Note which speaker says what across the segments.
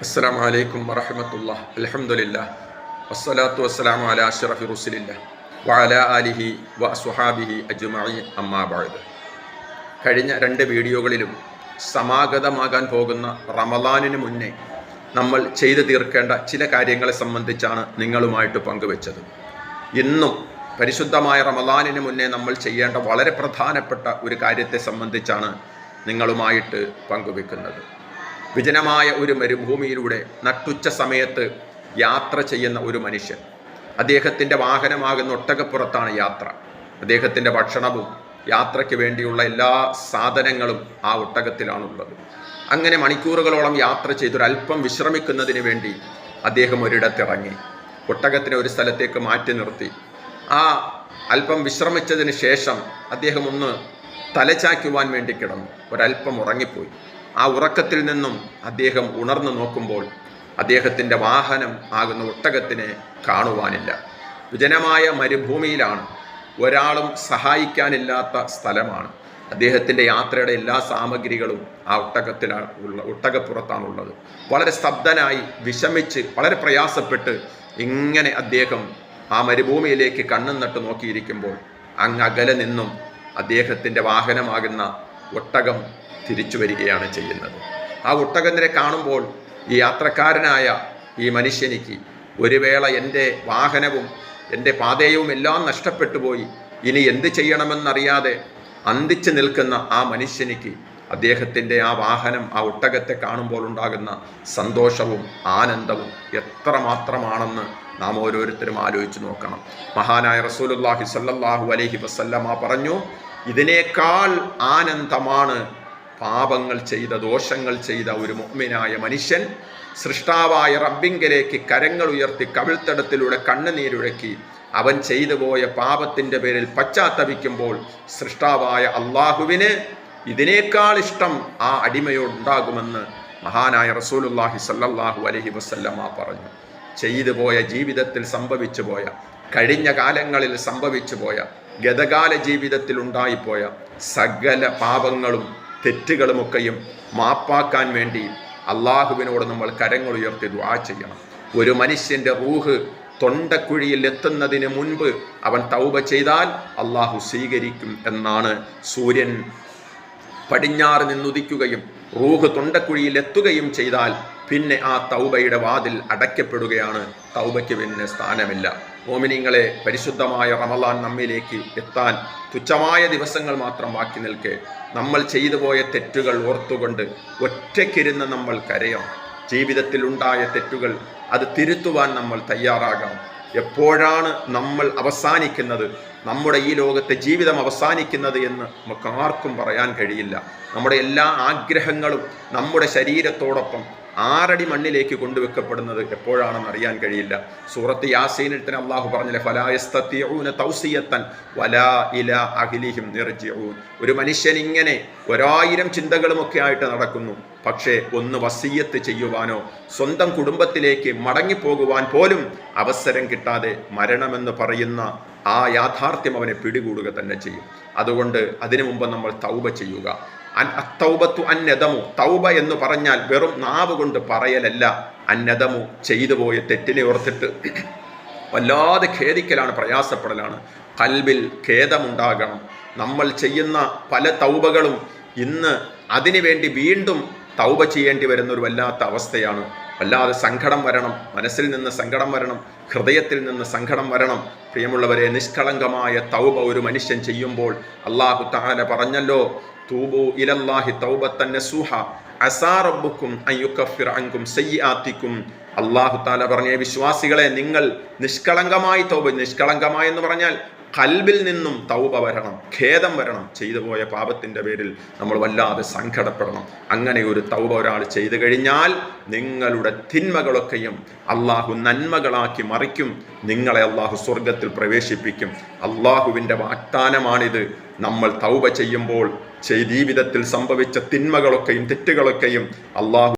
Speaker 1: അസ്സലാമു അലൈക്കും വറഹ്മത്തുള്ളാഹി അൽഹംദുലില്ലാഹ് വസ്സലാത്തു വസ്സലാമു അലാ അഷ്റഫി റസൂലില്ലാഹ് വഅലാ ആലിഹി വഅസ്ഹാബിഹി അജ്മഈൻ അമ്മാ ബഅദ്. കഴിഞ്ഞ രണ്ട് വീഡിയോകളിലും സമാഗതമാകാൻ പോകുന്ന റമളാനിന് മുന്നേ നമ്മൾ ചെയ്തു തീർക്കേണ്ട ചില കാര്യങ്ങളെ സംബന്ധിച്ചാണ് നിങ്ങളുമായിട്ട് പങ്കുവെച്ചത്. ഇന്നും പരിശുദ്ധമായ റമളാനിന് മുന്നേ നമ്മൾ ചെയ്യേണ്ട വളരെ പ്രധാനപ്പെട്ട ഒരു കാര്യത്തെ സംബന്ധിച്ചാണ് നിങ്ങളുമായിട്ട് പങ്കുവെക്കുന്നത്. വിജനമായ ഒരു മരുഭൂമിയിലൂടെ നട്ടുച്ച സമയത്ത് യാത്ര ചെയ്യുന്ന ഒരു മനുഷ്യൻ, അദ്ദേഹത്തിൻ്റെ വാഹനമാകുന്ന ഒട്ടകപ്പുറത്താണ് യാത്ര. അദ്ദേഹത്തിൻ്റെ ഭക്ഷണവും യാത്രയ്ക്ക് വേണ്ടിയുള്ള എല്ലാ സാധനങ്ങളും ആ ഒട്ടകത്തിലാണുള്ളത്. അങ്ങനെ മണിക്കൂറുകളോളം യാത്ര ചെയ്തൊരല്പം വിശ്രമിക്കുന്നതിന് വേണ്ടി അദ്ദേഹം ഒരിടത്തിറങ്ങി. ഒട്ടകത്തിനെ ഒരു സ്ഥലത്തേക്ക് മാറ്റി നിർത്തി. ആ അല്പം വിശ്രമിച്ചതിന് ശേഷം അദ്ദേഹം ഒന്ന് തലചായ്ക്കുവാൻ വേണ്ടി കിടന്നു. ഒരല്പം ഉറങ്ങിപ്പോയി. ആ ഉറക്കത്തിൽ നിന്നും അദ്ദേഹം ഉണർന്നു നോക്കുമ്പോൾ അദ്ദേഹത്തിൻ്റെ വാഹനം ആകുന്ന ഒട്ടകത്തിനെ കാണുവാനില്ല. വിജനമായ മരുഭൂമിയിലാണ്, ഒരാളും സഹായിക്കാനില്ലാത്ത സ്ഥലമാണ്. അദ്ദേഹത്തിൻ്റെ യാത്രയുടെ എല്ലാ സാമഗ്രികളും ആ ഒട്ടകപ്പുറത്താണുള്ളത്. വളരെ സ്തബ്ധനായി, വിഷമിച്ച്, വളരെ പ്രയാസപ്പെട്ട് ഇങ്ങനെ അദ്ദേഹം ആ മരുഭൂമിയിലേക്ക് കണ്ണും നട്ട് നോക്കിയിരിക്കുമ്പോൾ അങ്ങ് അകലെ നിന്നും അദ്ദേഹത്തിൻ്റെ വാഹനമാകുന്ന ഒട്ടകം തിരിച്ചു വരികയാണ് ചെയ്യുന്നത്. ആ ഒട്ടകത്തിനെ കാണുമ്പോൾ ഈ യാത്രക്കാരനായ ഈ മനുഷ്യനിക്ക് ഒരു വേള എൻ്റെ വാഹനവും എൻ്റെ പാതയവും എല്ലാം നഷ്ടപ്പെട്ടു പോയി, ഇനി എന്ത് ചെയ്യണമെന്നറിയാതെ അന്തിച്ചു നിൽക്കുന്ന ആ മനുഷ്യനിക്ക് അദ്ദേഹത്തിൻ്റെ ആ വാഹനം, ആ ഒട്ടകത്തെ കാണുമ്പോൾ ഉണ്ടാകുന്ന സന്തോഷവും ആനന്ദവും എത്രമാത്രമാണെന്ന് നാം ഓരോരുത്തരും ആലോചിച്ച് നോക്കണം. മഹാനായ റസൂലുള്ളാഹി സ്വല്ലല്ലാഹു അലൈഹി വസല്ലമ പറഞ്ഞു, ഇതിനേക്കാൾ ആനന്ദമാണ് പാപങ്ങൾ ചെയ്ത, ദോഷങ്ങൾ ചെയ്ത ഒരു മുഅ്മിനായ മനുഷ്യൻ സൃഷ്ടാവായ റബ്ബിങ്കലേക്ക് കരങ്ങൾ ഉയർത്തി കവിൾത്തടത്തിലൂടെ കണ്ണുനീരൊഴുക്കി അവൻ ചെയ്തു പോയ പാപത്തിൻ്റെ പേരിൽ പശ്ചാത്തപിക്കുമ്പോൾ സൃഷ്ടാവായ അള്ളാഹുവിന് ഇതിനേക്കാൾ ഇഷ്ടം ആ അടിമയോടുണ്ടാകുമെന്ന് മഹാനായ റസൂലുള്ളാഹി സ്വല്ലല്ലാഹു അലൈഹി വസല്ലമ പറഞ്ഞു. ചെയ്തു പോയ, ജീവിതത്തിൽ സംഭവിച്ചു പോയ, കഴിഞ്ഞ കാലങ്ങളിൽ സംഭവിച്ചു പോയ, ഗതകാല ജീവിതത്തിൽ ഉണ്ടായിപ്പോയ സകല പാപങ്ങളും തെറ്റുകളുമൊക്കെയും മാപ്പാക്കാൻ വേണ്ടി അള്ളാഹുവിനോട് നമ്മൾ കരങ്ങൾ ഉയർത്തി ദുആ ചെയ്യണം. ഒരു മനുഷ്യൻ്റെ റൂഹ് തൊണ്ടക്കുഴിയിൽ എത്തുന്നതിന് മുൻപ് അവൻ തൗബ ചെയ്താൽ അള്ളാഹു സ്വീകരിക്കും എന്നാണ്. സൂര്യൻ പടിഞ്ഞാറ് നിന്നുദിക്കുകയും റൂഹ് തൊണ്ടക്കുഴിയിൽ എത്തുകയും ചെയ്താൽ പിന്നെ ആ തൗബയുടെ വാതിൽ അടയ്ക്കപ്പെടുകയാണ്. തൗബയ്ക്ക് പിന്നെ സ്ഥാനമില്ല. മോമിനീങ്ങളെ, പരിശുദ്ധമായ റമളാൻ നമ്മിലേക്ക് എത്താൻ തുച്ഛമായ ദിവസങ്ങൾ മാത്രം ബാക്കി നിൽക്കെ നമ്മൾ ചെയ്തു പോയ തെറ്റുകൾ ഓർത്തുകൊണ്ട് ഒറ്റയ്ക്കിരുന്ന് നമ്മൾ കരയണം. ജീവിതത്തിൽ ഉണ്ടായ തെറ്റുകൾ അത് തിരുത്തുവാൻ നമ്മൾ തയ്യാറാകണം. എപ്പോഴാണ് നമ്മൾ അവസാനിക്കുന്നത്, നമ്മുടെ ഈ ലോകത്തെ ജീവിതം അവസാനിക്കുന്നത് എന്ന് നമുക്ക് ആർക്കും പറയാൻ കഴിയില്ല. നമ്മുടെ എല്ലാ ആഗ്രഹങ്ങളും നമ്മുടെ ശരീരത്തോടൊപ്പം 6 അടി മണ്ണിലേക്ക് കൊണ്ടുവെക്കപ്പെടുന്നത് എപ്പോഴാണെന്ന് അറിയാൻ കഴിയില്ല. സൂറത്ത് യാസീനിൽ തന്നെ അള്ളാഹു പറഞ്ഞില്ലേ, ഫലാ യസ്തതിഊന തൗസിയത്തൻ വലാ ഇലാ അഹ്ലിഹിം യർജിഊൻ. ഒരു മനുഷ്യൻ ഇങ്ങനെ 1000 ചിന്തകളുമൊക്കെ ആയിട്ട് നടക്കുന്നു, പക്ഷേ ഒന്ന് വസിയ്യത്ത് ചെയ്യുവാനോ സ്വന്തം കുടുംബത്തിലേക്ക് മടങ്ങിപ്പോകുവാൻ പോലും അവസരം കിട്ടാതെ മരണമെന്ന് പറയുന്ന ആ യാഥാർത്ഥ്യം അവനെ പിടികൂടുക തന്നെ ചെയ്യും. അതുകൊണ്ട് അതിനു മുമ്പ് നമ്മൾ തൗബ ചെയ്യുക. അത്തൗബത്തു അന്നദമു, തൗബ എന്ന് പറഞ്ഞാൽ വെറും നാവ് കൊണ്ട് പറയലല്ല. അന്നദമു, ചെയ്തു പോയ തെറ്റിനെ ഓർത്തിട്ട് വല്ലാതെ ഖേദിക്കലാണ്, പ്രയാസപ്പെടലാണ്. കൽബിൽ ഖേദമുണ്ടാകണം. നമ്മൾ ചെയ്യുന്ന പല തൗബകളും ഇന്ന് അതിനു വേണ്ടി വീണ്ടും തൗബ ചെയ്യേണ്ടി വരുന്ന ഒരു വല്ലാത്ത അവസ്ഥയാണ്. വല്ലാതെ സങ്കടം വരണം, മനസ്സിൽ നിന്ന് സങ്കടം വരണം, ഹൃദയത്തിൽ നിന്ന് സങ്കടം വരണം. പ്രിയമുള്ളവരെ, നിഷ്കളങ്കമായ തൗബ ഒരു മനുഷ്യൻ ചെയ്യുമ്പോൾ അല്ലാഹു തആല പറഞ്ഞല്ലോ, തൂബു ഇലല്ലാഹി തൗബത്തൻ നസൂഹ അസാ റബ്ബുക്കും അൻ യുകഫിറ അൻകും സയ്യിആതികും. അല്ലാഹു തആല പറഞ്ഞ വിശ്വാസികളെ, നിങ്ങൾ നിഷ്കളങ്കമായി തൗബ, നിഷ്കളങ്കമായി എന്ന് പറഞ്ഞാൽ കൽബിൽ നിന്നും തൗബ വരണം, ഖേദം വരണം. ചെയ്തു പോയ പാപത്തിൻ്റെ പേരിൽ നമ്മൾ വല്ലാതെ സങ്കടപ്പെടണം. അങ്ങനെ ഒരു തൗബ ഒരാൾ ചെയ്തു കഴിഞ്ഞാൽ നിങ്ങളുടെ തിന്മകളൊക്കെയും അള്ളാഹു നന്മകളാക്കി മറിക്കും. നിങ്ങളെ അള്ളാഹു സ്വർഗത്തിൽ പ്രവേശിപ്പിക്കും. അള്ളാഹുവിൻ്റെ വാഗ്ദാനമാണിത്. നമ്മൾ തൗബ ചെയ്യുമ്പോൾ ജീവിതത്തിൽ സംഭവിച്ച തിന്മകളൊക്കെയും തെറ്റുകളൊക്കെയും അള്ളാഹു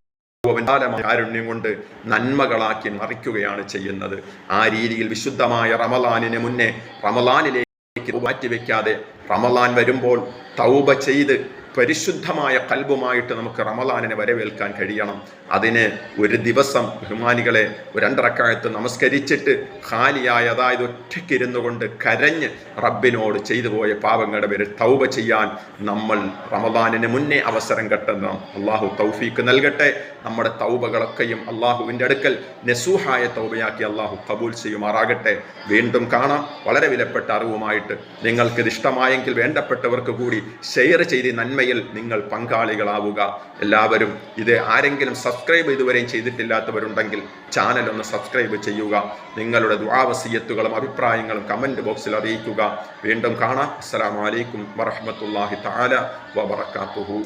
Speaker 1: കാരുണ്യം കൊണ്ട് നന്മകളാക്കി മറിക്കുകയാണ് ചെയ്യുന്നത്. ആ രീതിയിൽ വിശുദ്ധമായ റമളാനിന് മുന്നേ റമളാനിലേക്ക് മാറ്റിവെക്കാതെ റമളാൻ വരുമ്പോൾ തൗബ ചെയ്ത് പരിശുദ്ധമായ കൽബുമായിട്ട് നമുക്ക് റമദാനിനെ വരവേൽക്കാൻ കഴിയണം. അതിന് ഒരു ദിവസം ബഹുമാനികളെ 2 റക്അത്ത് നമസ്കരിച്ചിട്ട് ഖാലിയായ, അതായത് ഒറ്റയ്ക്കിരുന്നു കൊണ്ട് കരഞ്ഞ് റബ്ബിനോട് ചെയ്തു പോയ പാപങ്ങളുടെ പേരിൽ തൗബ ചെയ്യാൻ നമ്മൾ റമദാനിന് മുന്നേ അവസരം കണ്ടെത്തണം. അള്ളാഹു തൗഫീക്ക് നൽകട്ടെ. നമ്മുടെ തൗബകളൊക്കെയും അള്ളാഹുവിൻ്റെ അടുക്കൽ നസൂഹായ തൗബയാക്കി അള്ളാഹു കബൂൽ ചെയ്യുമാറാകട്ടെ. വീണ്ടും കാണാം വളരെ വിലപ്പെട്ട അറിവുമായിട്ട്. നിങ്ങൾക്കിത് ഇഷ്ടമായെങ്കിൽ വേണ്ടപ്പെട്ടവർക്ക് കൂടി ഷെയർ ചെയ്ത് നന്മയിൽ നിങ്ങൾ പങ്കാളികളാവുക. എല്ലാവരും ഇത് ആരെങ്കിലും സബ്സ്ക്രൈബ് ഇതുവരെയും ചെയ്തിട്ടില്ലാത്തവരുണ്ടെങ്കിൽ ചാനൽ ഒന്ന് സബ്സ്ക്രൈബ് ചെയ്യുക. നിങ്ങളുടെ ദുആ വസിയത്തുകളും അഭിപ്രായങ്ങളും കമൻറ്റ് ബോക്സിൽ അറിയിക്കുക. വീണ്ടും കാണാം. അസ്സലാമു അലൈക്കും വറഹ്മത്തുള്ളാഹി തആല വബറകാതുഹു.